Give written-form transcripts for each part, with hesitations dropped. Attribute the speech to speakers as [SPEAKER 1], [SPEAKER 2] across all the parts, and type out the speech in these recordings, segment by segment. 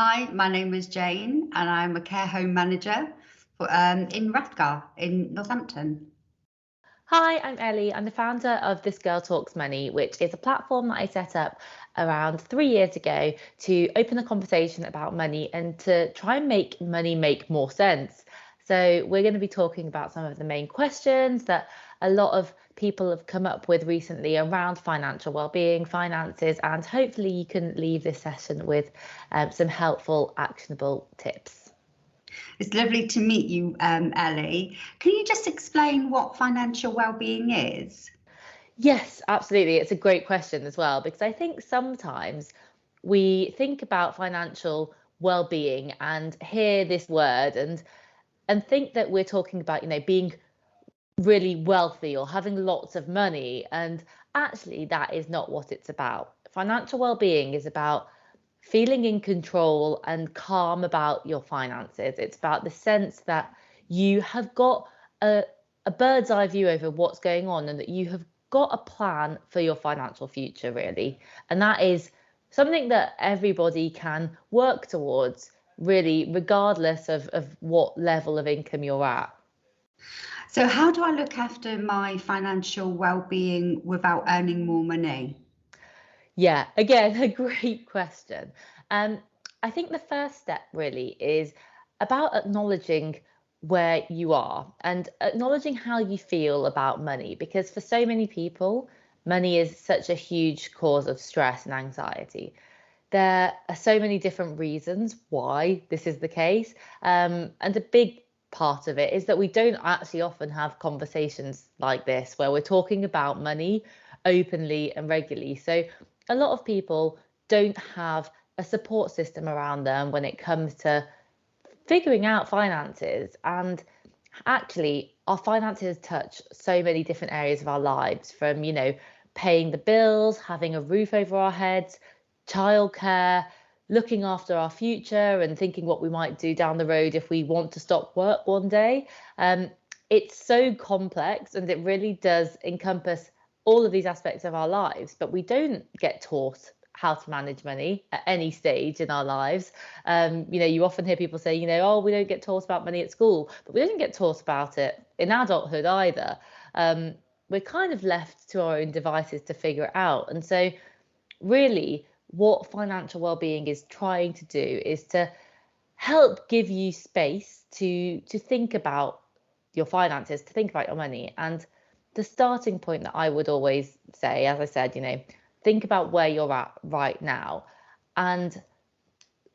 [SPEAKER 1] Hi, my name is Jane and I'm a care home manager in Rathgar in Northampton.
[SPEAKER 2] Hi, I'm Ellie. I'm the founder of This Girl Talks Money, which is a platform that I set up around 3 years ago to open a conversation about money and to try and make money make more sense. So, we're going to be talking about some of the main questions that a lot of people have come up with recently around financial well-being, finances, and hopefully you can leave this session with some helpful, actionable tips.
[SPEAKER 1] It's lovely to meet you, Ellie. Can you just explain what financial well-being is?
[SPEAKER 2] Yes, absolutely. It's a great question as well, because I think sometimes we think about financial well-being and hear this word and think that we're talking about, being really wealthy or having lots of money. And actually, that is not what it's about. Financial well-being is about feeling in control and calm about your finances. It's about the sense that you have got a bird's eye view over what's going on and that you have got a plan for your financial future, really. And that is something that everybody can work towards, really, regardless of what level of income you're at.
[SPEAKER 1] So how do I look after my financial well-being without earning more money?
[SPEAKER 2] Yeah, again, a great question. Um, I think the first step really is about acknowledging where you are and acknowledging how you feel about money, because for so many people, money is such a huge cause of stress and anxiety. There are so many different reasons why this is the case. And a big part of it is that we don't actually often have conversations like this where we're talking about money openly and regularly. So a lot of people don't have a support system around them when it comes to figuring out finances. And actually, our finances touch so many different areas of our lives, from, paying the bills, having a roof over our heads, childcare, looking after our future and thinking what we might do down the road if we want to stop work one day. It's so complex and it really does encompass all of these aspects of our lives, but we don't get taught how to manage money at any stage in our lives. You often hear people say, oh, we don't get taught about money at school, but we don't get taught about it in adulthood either. We're kind of left to our own devices to figure it out. And so really what financial well-being is trying to do is to help give you space to think about your finances, to think about your money. And the starting point that I would always say, as I said, think about where you're at right now. And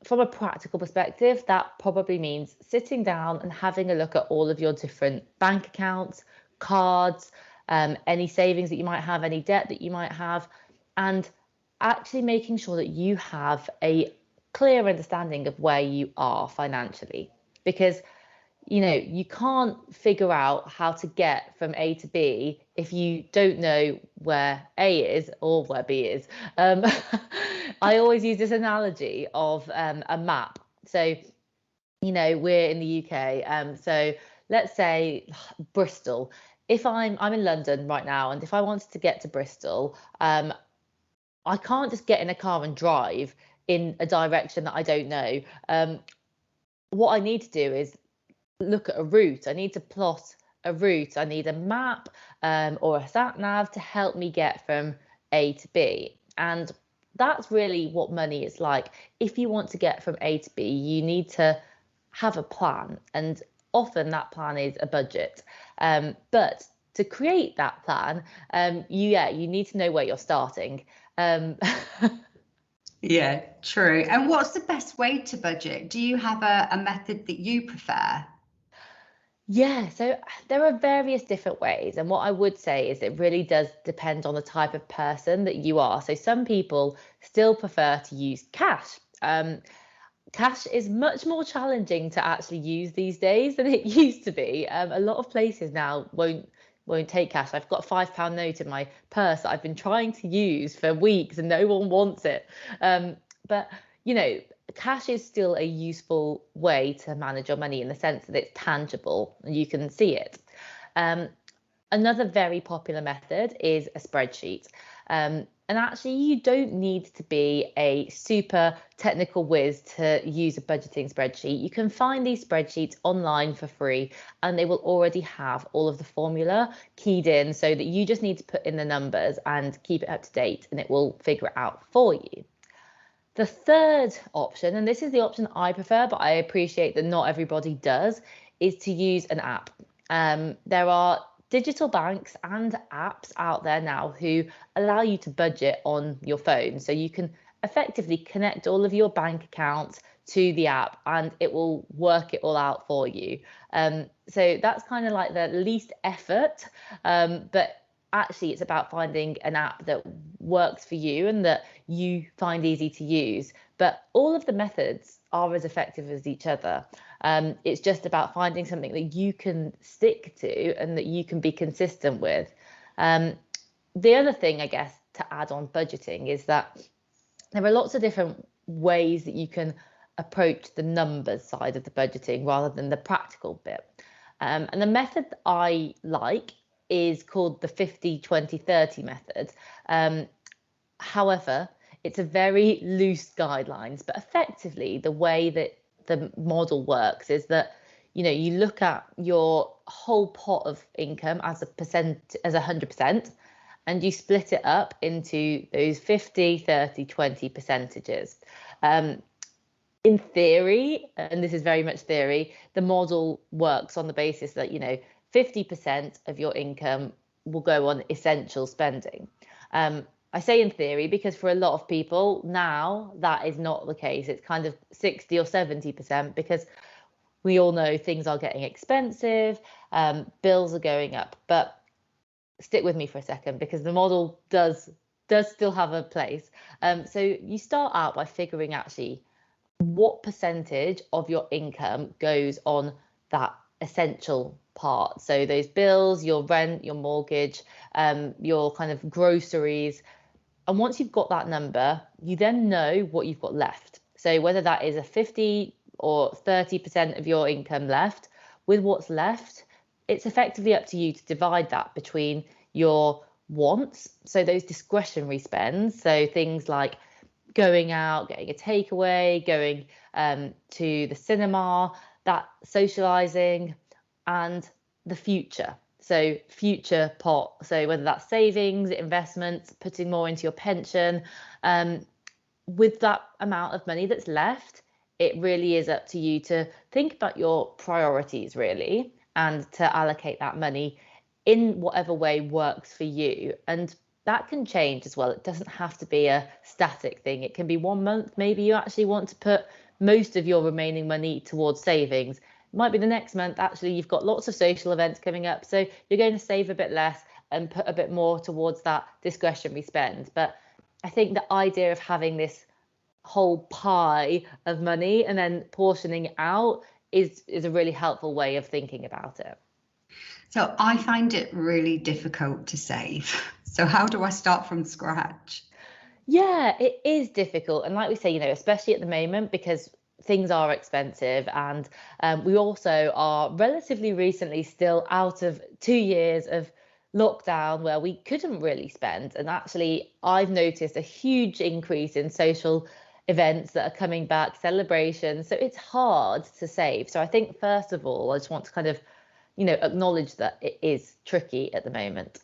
[SPEAKER 2] from a practical perspective, that probably means sitting down and having a look at all of your different bank accounts, cards, any savings that you might have, any debt that you might have, and actually making sure that you have a clear understanding of where you are financially. Because you can't figure out how to get from A to B if you don't know where A is or where B is. I always use this analogy of a map. So, we're in the UK. So let's say Bristol. If I'm in London right now, and if I wanted to get to Bristol, I can't just get in a car and drive in a direction that I don't know. What I need to do is look at a route. I need to plot a route. I need a map or a sat nav to help me get from A to B. And that's really what money is like. If you want to get from A to B, you need to have a plan. And often that plan is a budget. But to create that plan, you need to know where you're starting.
[SPEAKER 1] Yeah, true. And what's the best way to budget? Do you have a method that you prefer?
[SPEAKER 2] Yeah, so there are various different ways. And what I would say is it really does depend on the type of person that you are. So some people still prefer to use cash. Cash is much more challenging to actually use these days than it used to be. A lot of places now won't take cash. I've got a £5 note in my purse that I've been trying to use for weeks and no one wants it. But cash is still a useful way to manage your money in the sense that it's tangible and you can see it. Another very popular method is a spreadsheet. And actually, you don't need to be a super technical whiz to use a budgeting spreadsheet. You can find these spreadsheets online for free, and they will already have all of the formula keyed in, so that you just need to put in the numbers and keep it up to date, and it will figure it out for you. The third option, and this is the option I prefer, but I appreciate that not everybody does, is to use an app. There are digital banks and apps out there now who allow you to budget on your phone. So you can effectively connect all of your bank accounts to the app and it will work it all out for you. So that's kind of like the least effort, but actually it's about finding an app that works for you and that you find easy to use. But all of the methods are as effective as each other. It's just about finding something that you can stick to and that you can be consistent with. The other thing, I guess, to add on budgeting is that there are lots of different ways that you can approach the numbers side of the budgeting rather than the practical bit. And the method that I like is called the 50-20-30 method. However, it's a very loose guidelines, but effectively the way that the model works is that, you know, you look at your whole pot of income as a percent, as 100%, and you split it up into those 50, 30, 20 percentages. In theory, and this is very much theory, the model works on the basis that, you know, 50% of your income will go on essential spending. I say in theory because for a lot of people now that is not the case. It's kind of 60 or 70% because we all know things are getting expensive, bills are going up. But stick with me for a second because the model does still have a place. So you start out by figuring actually what percentage of your income goes on that essential part. So those bills, your rent, your mortgage, your kind of groceries. And once you've got that number, you then know what you've got left. So whether that is a 50 or 30% of your income left, with what's left, it's effectively up to you to divide that between your wants. So those discretionary spends, so things like going out, getting a takeaway, going to the cinema, that socializing, and the future. So future pot, so whether that's savings, investments, putting more into your pension, with that amount of money that's left, it really is up to you to think about your priorities really and to allocate that money in whatever way works for you. And that can change as well. It doesn't have to be a static thing. It can be 1 month, maybe you actually want to put most of your remaining money towards savings. Might be the next month, actually, you've got lots of social events coming up. So you're going to save a bit less and put a bit more towards that discretionary spend. But I think the idea of having this whole pie of money and then portioning it out is a really helpful way of thinking about it.
[SPEAKER 1] So I find it really difficult to save. So how do I start from scratch?
[SPEAKER 2] Yeah, it is difficult. And like we say, you know, especially at the moment, because things are expensive and we also are relatively recently still out of 2 years of lockdown where we couldn't really spend. And actually, I've noticed a huge increase in social events that are coming back, celebrations. So it's hard to save. So I think, first of all, I just want to kind of, you know, acknowledge that it is tricky at the moment.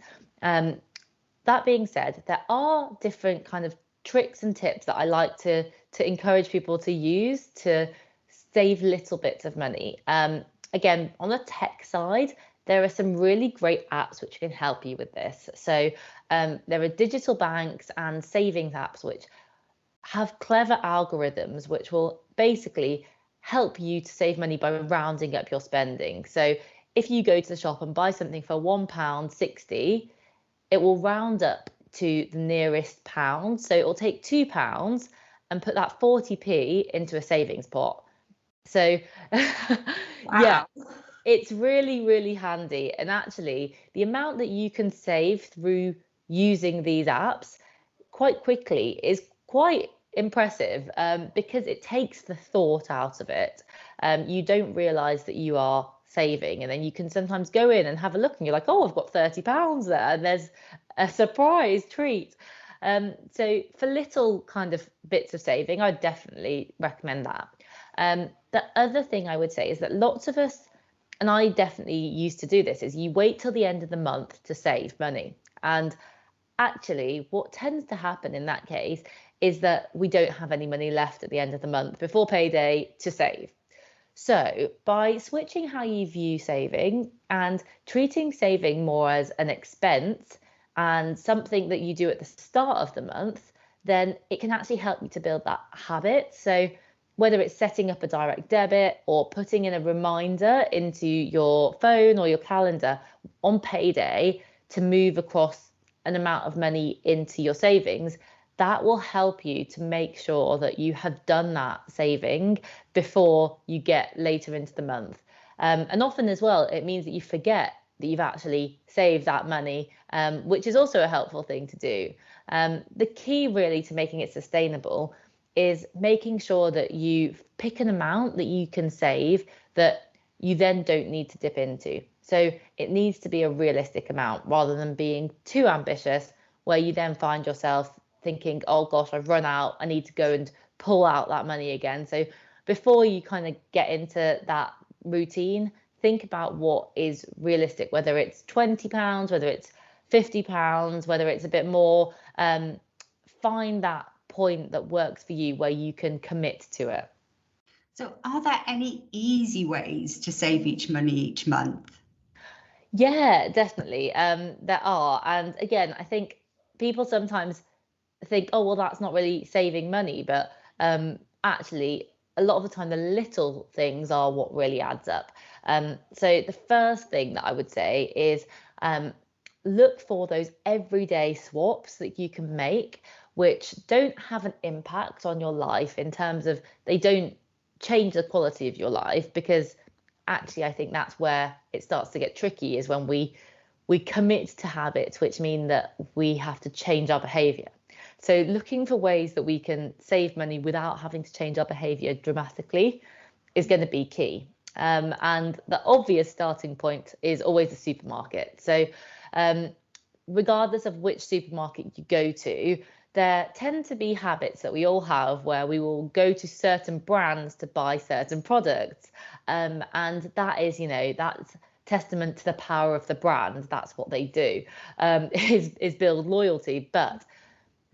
[SPEAKER 2] That being said, there are different kind of tricks and tips that I like to encourage people to use to save little bits of money. Again, on the tech side, there are some really great apps which can help you with this. So there are digital banks and savings apps which have clever algorithms which will basically help you to save money by rounding up your spending. So if you go to the shop and buy something for £1.60, it will round up to the nearest pound. So it will take £2 and put that 40p into a savings pot. So yeah, it's really, really handy. And actually, the amount that you can save through using these apps quite quickly is quite impressive because it takes the thought out of it. You don't realise that you are saving, and then you can sometimes go in and have a look and you're like, oh, I've got £30 there and there's a surprise treat. So for little kind of bits of saving, I'd definitely recommend that. The other thing I would say is that lots of us, and I definitely used to do this, is you wait till the end of the month to save money. And actually, what tends to happen in that case is that we don't have any money left at the end of the month before payday to save. So by switching how you view saving and treating saving more as an expense and something that you do at the start of the month, then it can actually help you to build that habit. So whether it's setting up a direct debit or putting in a reminder into your phone or your calendar on payday to move across an amount of money into your savings, that will help you to make sure that you have done that saving before you get later into the month. And often as well, it means that you forget that you've actually saved that money, which is also a helpful thing to do. The key really to making it sustainable is making sure that you pick an amount that you can save that you then don't need to dip into. So it needs to be a realistic amount rather than being too ambitious, where you then find yourself thinking, oh gosh, I've run out, I need to go and pull out that money again. So before you kind of get into that routine, think about what is realistic, whether it's £20, whether it's £50, whether it's a bit more. Find that point that works for you where you can commit to it.
[SPEAKER 1] So are there any easy ways to save money each month?
[SPEAKER 2] Yeah, definitely. There are. And again, I think people sometimes think, oh, well, that's not really saving money. But actually, a lot of the time, the little things are what really adds up. So the first thing that I would say is look for those everyday swaps that you can make, which don't have an impact on your life in terms of they don't change the quality of your life, because actually I think that's where it starts to get tricky, is when we commit to habits which mean that we have to change our behavior. So looking for ways that we can save money without having to change our behavior dramatically is going to be key. And the obvious starting point is always the supermarket. So regardless of which supermarket you go to, there tend to be habits that we all have where we will go to certain brands to buy certain products. And that is, that's testament to the power of the brand. That's what they do, is build loyalty. But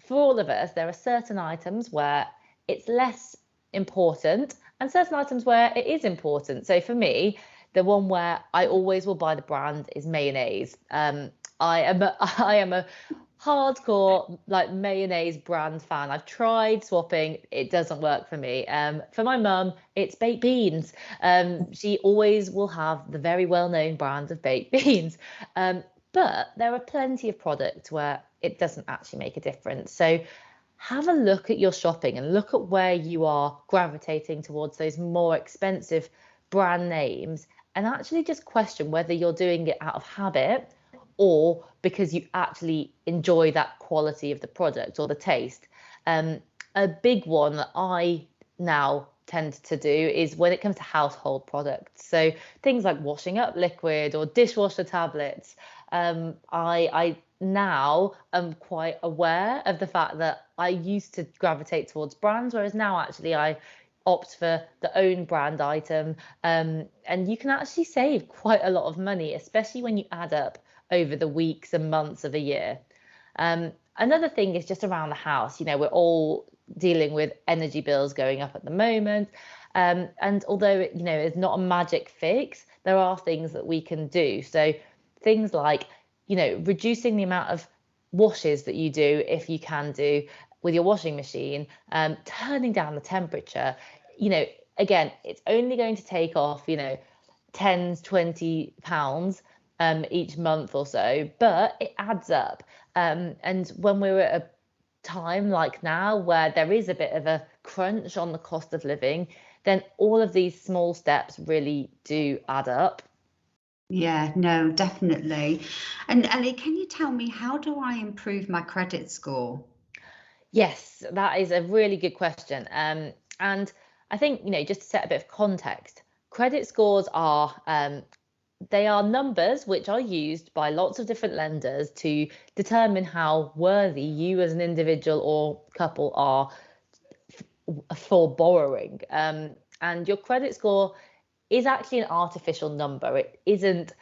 [SPEAKER 2] for all of us, there are certain items where it's less important and certain items where it is important. So for me, the one where I always will buy the brand is mayonnaise. I am a hardcore like mayonnaise brand fan. I've tried swapping, it doesn't work for me. For my mum, it's baked beans. She always will have the very well-known brand of baked beans. But there are plenty of products where it doesn't actually make a difference. So have a look at your shopping and look at where you are gravitating towards those more expensive brand names, and actually just question whether you're doing it out of habit or because you actually enjoy that quality of the product or the taste. A big one that I now tend to do is when it comes to household products. So things like washing up liquid or dishwasher tablets. I now am quite aware of the fact that I used to gravitate towards brands, whereas now actually I opt for the own brand item. And you can actually save quite a lot of money, especially when you add up over the weeks and months of a year. Another thing is just around the house. We're all dealing with energy bills going up at the moment. And although it's not a magic fix, there are things that we can do. So things like, reducing the amount of washes that you do, if you can do, with your washing machine, turning down the temperature. Again, it's only going to take off, tens, £20 each month or so, but it adds up. And when we're at a time like now where there is a bit of a crunch on the cost of living, then all of these small steps really do add up.
[SPEAKER 1] Yeah, no, definitely. And Ellie, can you tell me, how do I improve my credit score?
[SPEAKER 2] Yes, that is a really good question. And I think, just to set a bit of context, credit scores are they are numbers which are used by lots of different lenders to determine how worthy you as an individual or couple are for borrowing. And your credit score is actually an artificial number. It isn't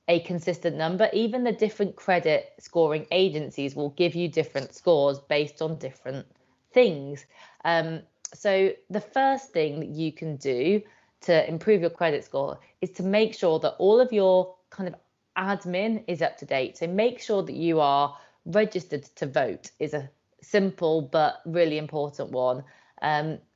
[SPEAKER 2] a consistent number. Even the different credit scoring agencies will give you different scores based on different things. So the first thing that you can do to improve your credit score is to make sure that all of your kind of admin is up to date. So make sure that you are registered to vote is a simple but really important one.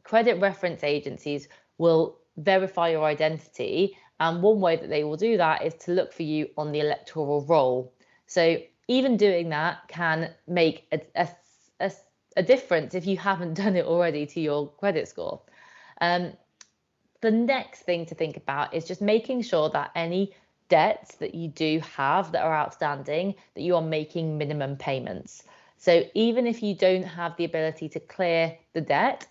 [SPEAKER 2] Credit reference agencies will verify your identity, and one way that they will do that is to look for you on the electoral roll. So even doing that can make a difference if you haven't done it already to your credit score. The next thing to think about is just making sure that any debts that you do have that are outstanding, that you are making minimum payments. So even if you don't have the ability to clear the debt,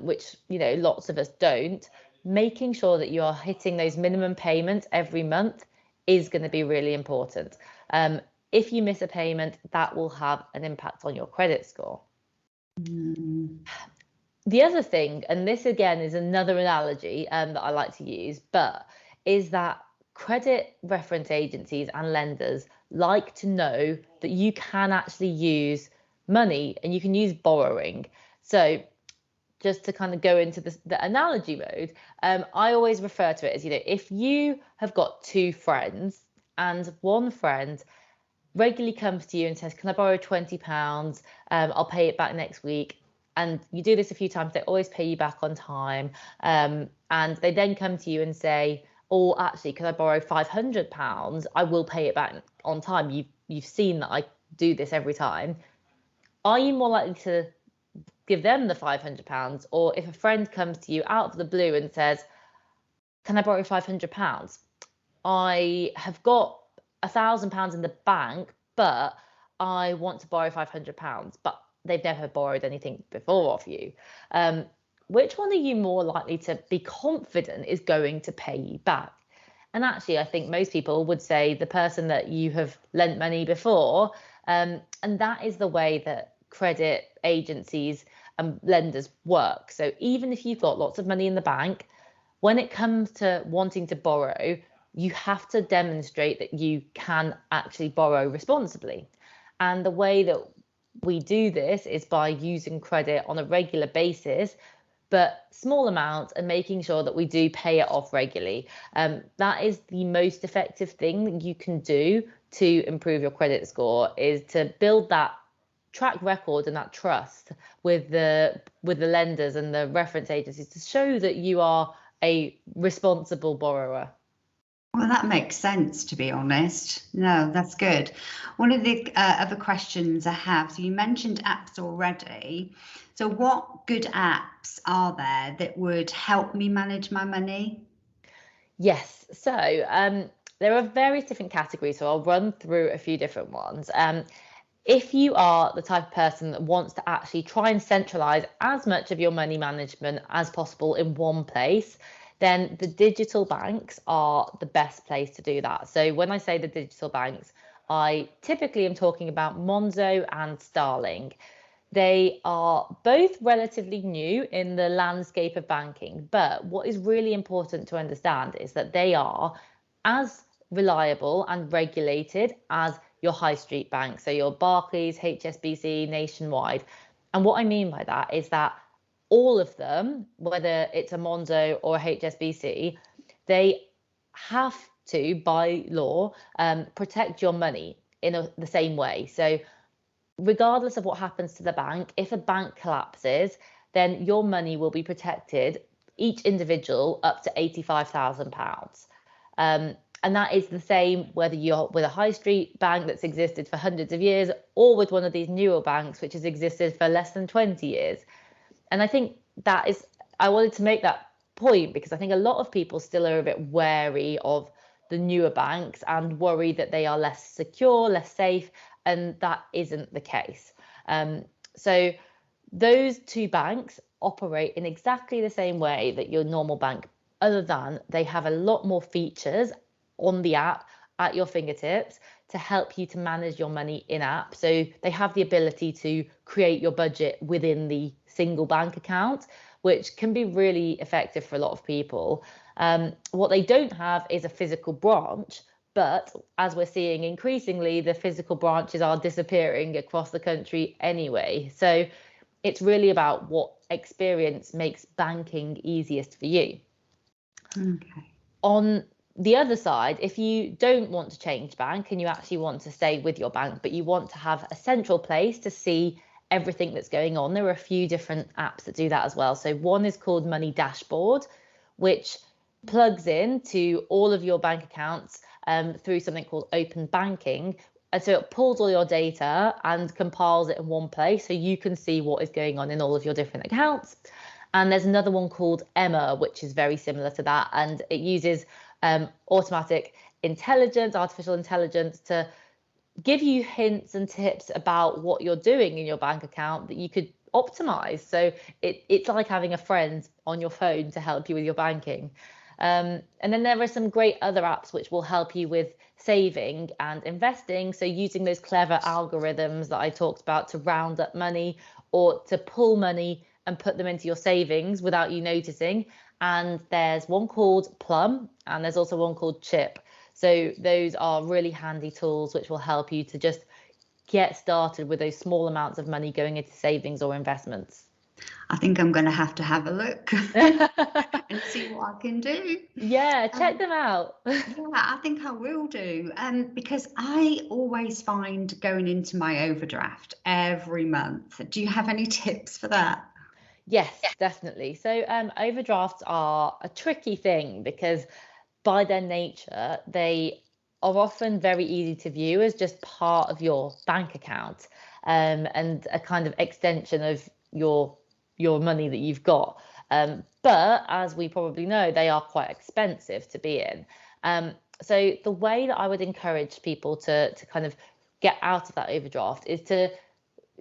[SPEAKER 2] which lots of us don't, making sure that you are hitting those minimum payments every month is going to be really important. If you miss a payment, that will have an impact on your credit score. The other thing, and this again is another analogy that I like to use, but is that credit reference agencies and lenders like to know that you can actually use money and you can use borrowing. So just to kind of go into the analogy mode, I always refer to it as, if you have got two friends and one friend regularly comes to you and says, can I borrow £20? I'll pay it back next week. And you do this a few times, they always pay you back on time. And they then come to you and say, oh, actually, can I borrow £500? I will pay it back on time. You've seen that I do this every time. Are you more likely to give them the £500? Or if a friend comes to you out of the blue and says, can I borrow £500? I have got £1,000 in the bank, but I want to borrow £500, but they've never borrowed anything before off you. Which one are you more likely to be confident is going to pay you back? And actually, I think most people would say the person that you have lent money before. And that is the way that credit agencies and lenders work. So even if you've got lots of money in the bank, when it comes to wanting to borrow, you have to demonstrate that you can actually borrow responsibly. And the way that we do this is by using credit on a regular basis, but small amounts, and making sure that we do pay it off regularly. That is the most effective thing that you can do to improve your credit score, is to build that track record and that trust with the lenders and the reference agencies to show that you are a responsible borrower.
[SPEAKER 1] Well, that makes sense, to be honest. No, that's good. One of the other questions I have, so you mentioned apps already. So what good apps are there that would help me manage my money?
[SPEAKER 2] Yes, so there are various different categories, so I'll run through a few different ones. If you are the type of person that wants to actually try and centralize as much of your money management as possible in one place, then the digital banks are the best place to do that. So when I say the digital banks, I typically am talking about Monzo and Starling. They are both relatively new in the landscape of banking, but what is really important to understand is that they are as reliable and regulated as your high street banks, so your Barclays, HSBC, Nationwide. And what I mean by that is that all of them, whether it's a Monzo or a HSBC, they have to, by law, protect your money in the same way. So regardless of what happens to the bank, if a bank collapses, then your money will be protected, each individual up to £85,000. And that is the same whether you're with a high street bank that's existed for hundreds of years or with one of these newer banks which has existed for less than 20 years. And I think I wanted to make that point because I think a lot of people still are a bit wary of the newer banks and worry that they are less secure, less safe, and that isn't the case. So those two banks operate in exactly the same way that your normal bank, other than they have a lot more features on the app at your fingertips to help you to manage your money in app. So they have the ability to create your budget within the single bank account, which can be really effective for a lot of people. What they don't have is a physical branch, but as we're seeing increasingly, the physical branches are disappearing across the country anyway. So it's really about what experience makes banking easiest for you.
[SPEAKER 1] Okay.
[SPEAKER 2] On the other side, if you don't want to change bank and you actually want to stay with your bank, but you want to have a central place to see everything that's going on, there are a few different apps that do that as well. So one is called Money Dashboard, which plugs into all of your bank accounts through something called open banking. And so it pulls all your data and compiles it in one place so you can see what is going on in all of your different accounts. And there's another one called Emma, which is very similar to that. And it uses automatic intelligence, artificial intelligence, to give you hints and tips about what you're doing in your bank account that you could optimize. So it's like having a friend on your phone to help you with your banking. And then there are some great other apps which will help you with saving and investing. So using those clever algorithms that I talked about to round up money or to pull money and put them into your savings without you noticing. And there's one called Plum, and there's also one called Chip. So those are really handy tools which will help you to just get started with those small amounts of money going into savings or investments.
[SPEAKER 1] I think I'm going to have a look and see what I can do.
[SPEAKER 2] Yeah, check them out.
[SPEAKER 1] Yeah, I think I will do. Because I always find going into my overdraft every month. Do you have any tips for that?
[SPEAKER 2] Yes, definitely. So overdrafts are a tricky thing because by their nature, they are often very easy to view as just part of your bank account and a kind of extension of your money that you've got. But as we probably know, they are quite expensive to be in. So the way that I would encourage people to kind of get out of that overdraft is to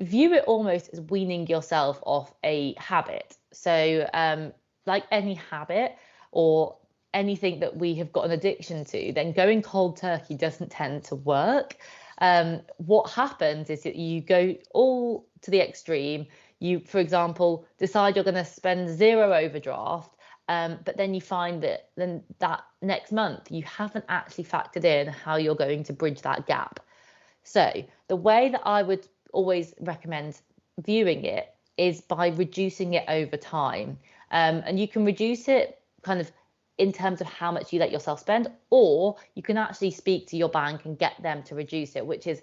[SPEAKER 2] view it almost as weaning yourself off a habit. So like any habit or anything that we have got an addiction to, then going cold turkey doesn't tend to work. What happens is that you go all to the extreme. You, for example, decide you're going to spend 0 overdraft, but then you find that then that next month you haven't actually factored in how you're going to bridge that gap. So the way that I would always recommend viewing it is by reducing it over time. And you can reduce it kind of in terms of how much you let yourself spend, or you can actually speak to your bank and get them to reduce it, which is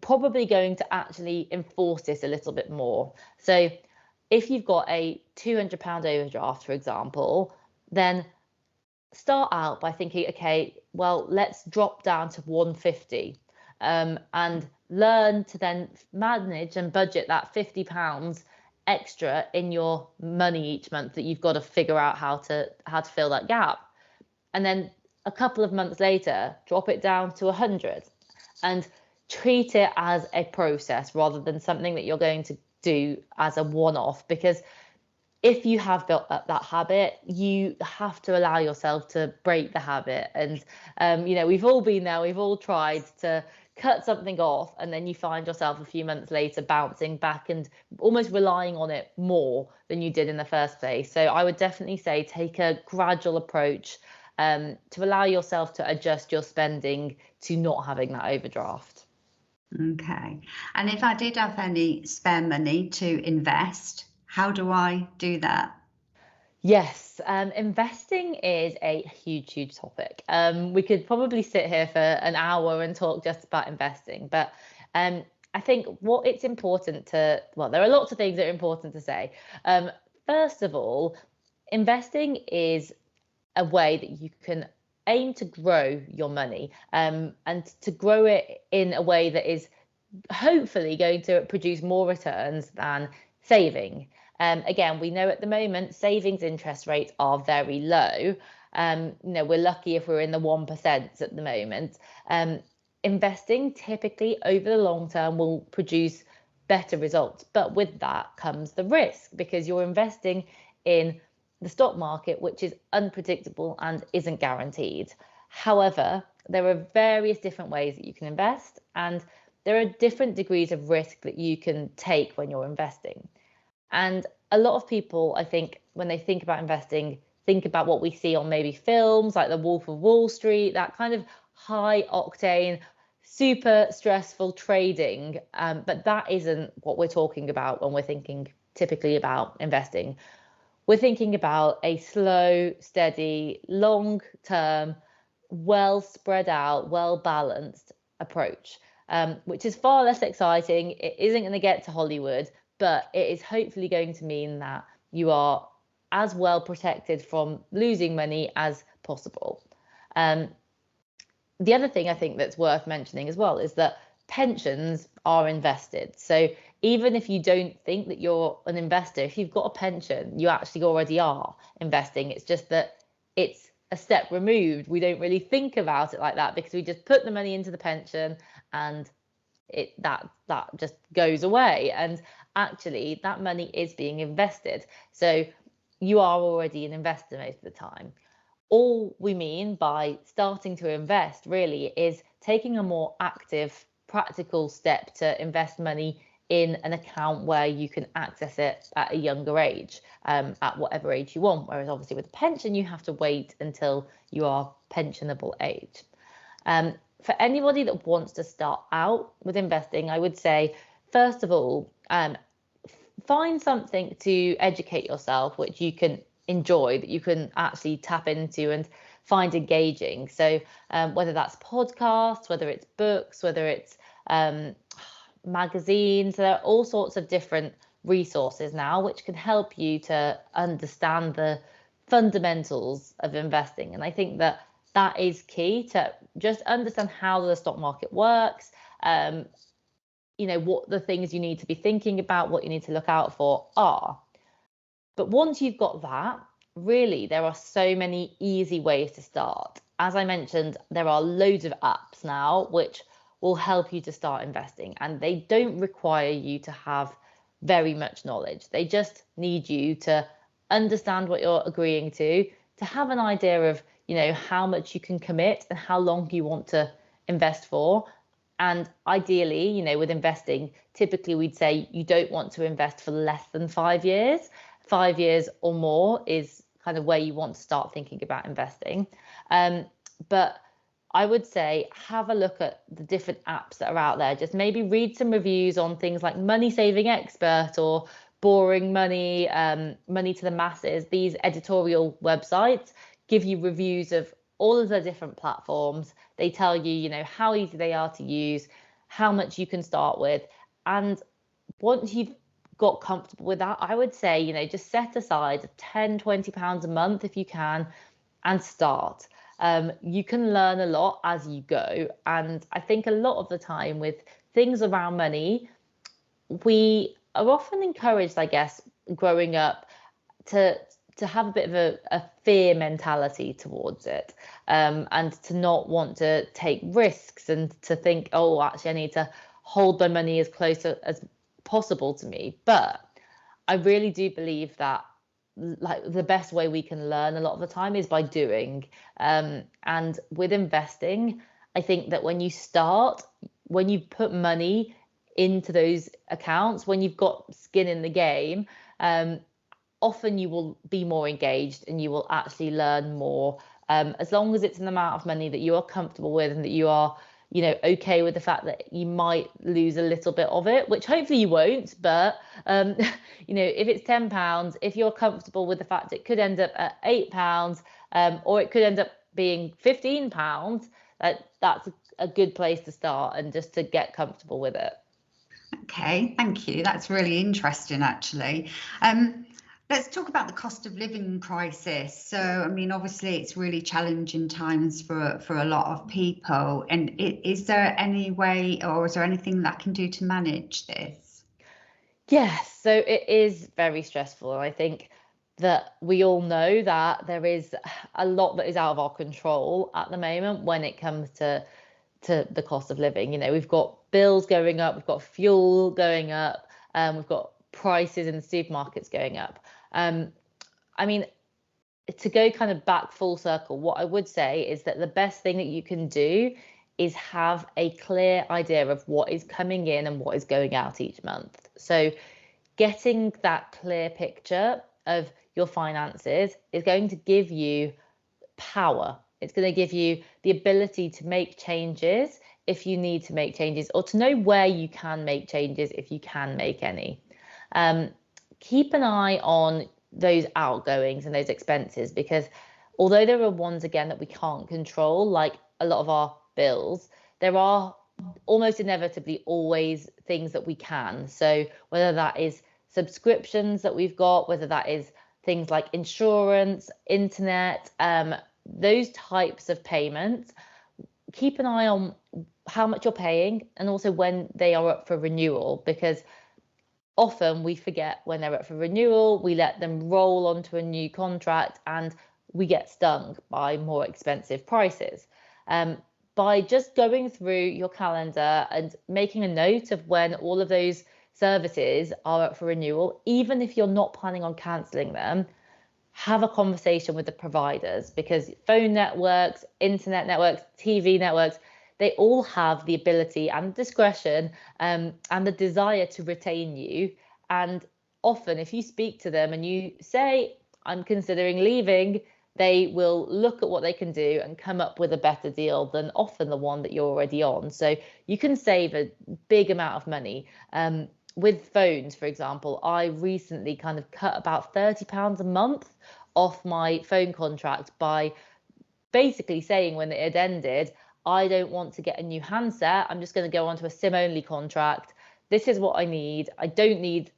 [SPEAKER 2] probably going to actually enforce this a little bit more. So if you've got a £200 overdraft, for example, then start out by thinking, okay, well, let's drop down to 150 and learn to then manage and budget that £50 extra in your money each month that you've got to figure out how to fill that gap. And then a couple of months later, drop it down to 100 and treat it as a process rather than something that you're going to do as a one-off, because if you have built up that habit, you have to allow yourself to break the habit. And, we've all been there. We've all tried to cut something off, and then you find yourself a few months later bouncing back and almost relying on it more than you did in the first place. So I would definitely say take a gradual approach to allow yourself to adjust your spending to not having that overdraft.
[SPEAKER 1] Okay. And if I did have any spare money to invest, how do I do that?
[SPEAKER 2] Yes, investing is a huge topic. We could probably sit here for an hour and talk just about investing, but I think what it's important to, well, there are lots of things that are important to say. First of all, investing is a way that you can aim to grow your money and to grow it in a way that is hopefully going to produce more returns than saving. Again, we know at the moment savings interest rates are very low. We're lucky if we're in the 1% at the moment. Investing typically over the long term will produce better results, but with that comes the risk, because you're investing in the stock market, which is unpredictable and isn't guaranteed. However, there are various different ways that you can invest, and there are different degrees of risk that you can take when you're investing. And a lot of people, I think, when they think about investing, think about what we see on maybe films like The Wolf of Wall Street, that kind of high octane, super stressful trading. But that isn't what we're talking about when we're thinking typically about investing. We're thinking about a slow, steady, long term, well spread out, well balanced approach, which is far less exciting. It isn't going to get to Hollywood, but it is hopefully going to mean that you are as well protected from losing money as possible. The other thing I think that's worth mentioning as well is that pensions are invested. So even if you don't think that you're an investor, if you've got a pension, you actually already are investing. It's just that it's a step removed. We don't really think about it like that because we just put the money into the pension and that just goes away. And actually that money is being invested. So you are already an investor most of the time. All we mean by starting to invest really is taking a more active, practical step to invest money in an account where you can access it at a younger age, at whatever age you want. Whereas obviously with a pension, you have to wait until you are pensionable age. For anybody that wants to start out with investing, I would say, first of all, find something to educate yourself, which you can enjoy, that you can actually tap into and find engaging. So whether that's podcasts, whether it's books, whether it's magazines, there are all sorts of different resources now which can help you to understand the fundamentals of investing. And I think that that is key, to just understand how the stock market works, what the things you need to be thinking about, what you need to look out for are. But once you've got that, really, there are so many easy ways to start. As I mentioned, there are loads of apps now which will help you to start investing, and they don't require you to have very much knowledge. They just need you to understand what you're agreeing to have an idea of, how much you can commit and how long you want to invest for. And ideally, with investing, typically we'd say you don't want to invest for less than 5 years. 5 years or more is kind of where you want to start thinking about investing. But I would say have a look at the different apps that are out there. Just maybe read some reviews on things like Money Saving Expert or Boring Money, Money to the Masses. These editorial websites give you reviews of all of the different platforms. They tell you, how easy they are to use, how much you can start with. And once you've got comfortable with that, I would say, just set aside £10-20 a month if you can and start. You can learn a lot as you go. And I think a lot of the time with things around money, we are often encouraged, I guess, growing up to have a bit of a fear mentality towards it, and to not want to take risks and to think, oh, actually, I need to hold my money as close as possible to me. But I really do believe that the best way we can learn a lot of the time is by doing. And with investing, I think that when you put money into those accounts, when you've got skin in the game, often you will be more engaged and you will actually learn more, as long as it's an amount of money that you are comfortable with and that you are, okay with the fact that you might lose a little bit of it, which hopefully you won't. But, if it's £10, if you're comfortable with the fact it could end up at £8, or it could end up being £15, that's a good place to start and just to get comfortable with it.
[SPEAKER 1] Okay, thank you. That's really interesting, actually. Let's talk about the cost of living crisis. So, obviously it's really challenging times for a lot of people. And is there any way, or is there anything that can do to manage this?
[SPEAKER 2] Yes, so it is very stressful. And I think that we all know that there is a lot that is out of our control at the moment when it comes to the cost of living. We've got bills going up, we've got fuel going up, we've got prices in the supermarkets going up. to go kind of back full circle, what I would say is that the best thing that you can do is have a clear idea of what is coming in and what is going out each month. So getting that clear picture of your finances is going to give you power. It's going to give you the ability to make changes if you need to make changes, or to know where you can make changes if you can make any. Keep an eye on those outgoings and those expenses, because although there are ones, again, that we can't control, like a lot of our bills, there are almost inevitably always things that we can. So whether that is subscriptions that we've got, whether that is things like insurance, internet, those types of payments, keep an eye on how much you're paying and also when they are up for renewal, because often we forget when they're up for renewal, we let them roll onto a new contract and we get stung by more expensive prices. By just going through your calendar and making a note of when all of those services are up for renewal, even if you're not planning on cancelling them, have a conversation with the providers, because phone networks, internet networks, TV networks, they all have the ability and discretion and the desire to retain you. And often if you speak to them and you say, I'm considering leaving, they will look at what they can do and come up with a better deal than often the one that you're already on. So you can save a big amount of money. With phones, for example, I recently kind of cut about £30 a month off my phone contract by basically saying when it had ended, I don't want to get a new handset. I'm just going to go onto a SIM only contract. This is what I need. I don't need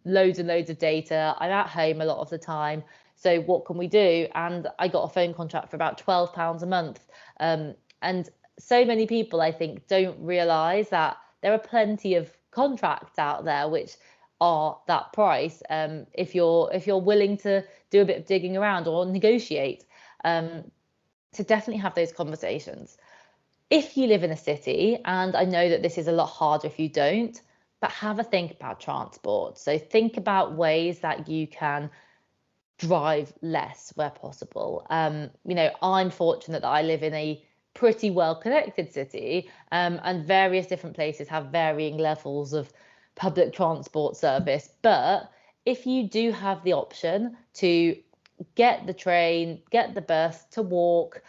[SPEAKER 2] loads and loads of data. I'm at home a lot of the time. So what can we do? And I got a phone contract for about £12 a month. And so many people, I think, don't realise that there are plenty of contracts out there which are that price, if you're willing to do a bit of digging around or negotiate. To definitely have those conversations. If you live in a city, and I know that this is a lot harder if you don't, but have a think about transport. So think about ways that you can drive less where possible. I'm fortunate that I live in a pretty well connected city, and various different places have varying levels of public transport service. But if you do have the option to get the train, get the bus, to walk,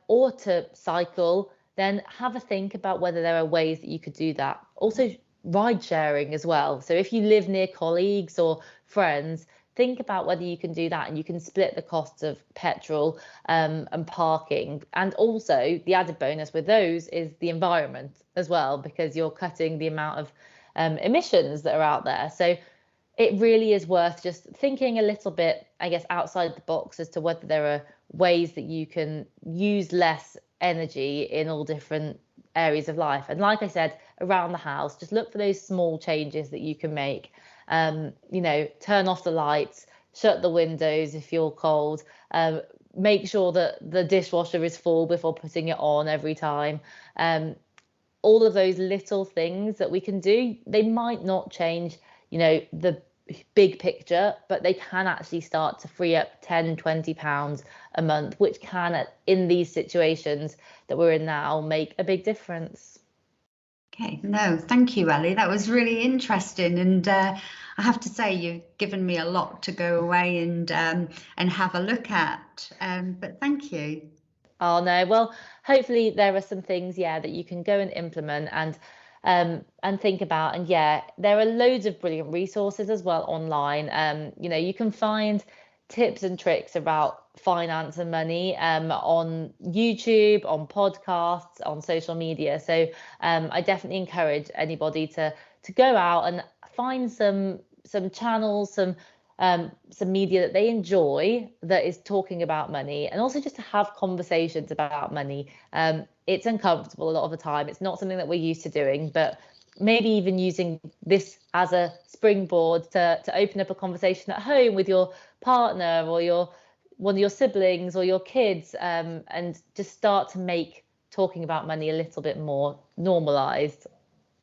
[SPEAKER 2] or to cycle, then have a think about whether there are ways that you could do that. Also, ride sharing as well. So if you live near colleagues or friends, think about whether you can do that, and you can split the costs of petrol and parking. And also the added bonus with those is the environment as well, because you're cutting the amount of emissions that are out there. So it really is worth just thinking a little bit, I guess, outside the box as to whether there are ways that you can use less energy in all different areas of life. And like I said, around the house, just look for those small changes that you can make. Turn off the lights, shut the windows if you're cold, make sure that the dishwasher is full before putting it on every time. All of those little things that we can do, they might not change the big picture, but they can actually start to free up £10-20 a month, which can, in these situations that we're in now, make a big difference.
[SPEAKER 1] Okay, no, thank you, Ellie. That was really interesting, and I have to say you've given me a lot to go away and have a look at. But thank you.
[SPEAKER 2] Oh no, well, hopefully there are some things, that you can go and implement and think about. And there are loads of brilliant resources as well online. You can find tips and tricks about finance and money on YouTube, on podcasts, on social media. So I definitely encourage anybody to go out and find some channels, some media that they enjoy that is talking about money, and also just to have conversations about money. It's uncomfortable a lot of the time. It's not something that we're used to doing, but maybe even using this as a springboard to open up a conversation at home with your partner or one of your siblings or your kids, and just start to make talking about money a little bit more normalized.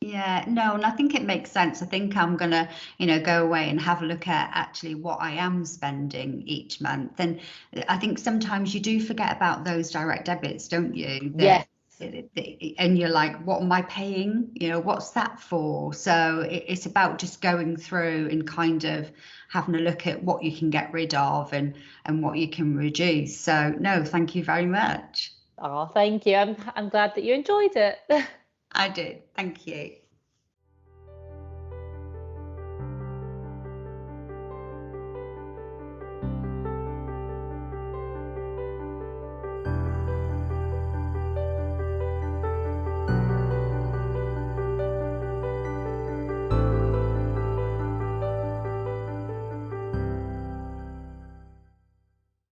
[SPEAKER 1] Yeah, no, and I think it makes sense. I think I'm gonna, go away and have a look at actually what I am spending each month. And I think sometimes you do forget about those direct debits, don't you?
[SPEAKER 2] Yes.
[SPEAKER 1] And you're like, what am I paying? What's that for? So it's about just going through and kind of having a look at what you can get rid of and what you can reduce. So no, thank you very much.
[SPEAKER 2] Oh, thank you. I'm glad that you enjoyed it.
[SPEAKER 1] I did. Thank you.